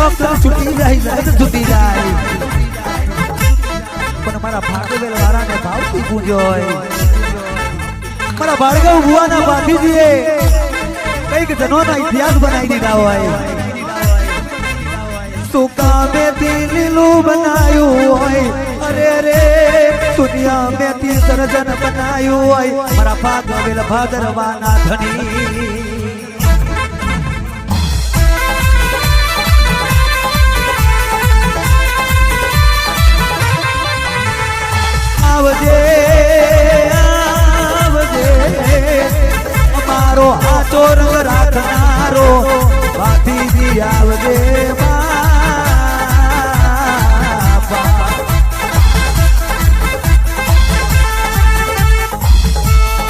શોખ છૂટી જાય જગત છૂટી જાય પણ મારા ભાગવેલ વાળાને ભાવથી પૂજોય મારા ભાર્ગવ ભુવાના બાંધીજીએ કઈક જનોના ઇતિહાસ બનાવી દીધા હોય સુકા મેથી લીલું બનાયું હોય અરે રે દુનિયા મેથી સર્જન બનાયું હોય મારા ભાગવેલ ભાદરવાના ધણી આવજે આવજે અમારો હાચો રંગ રાખનારો ભાતીજી આવજે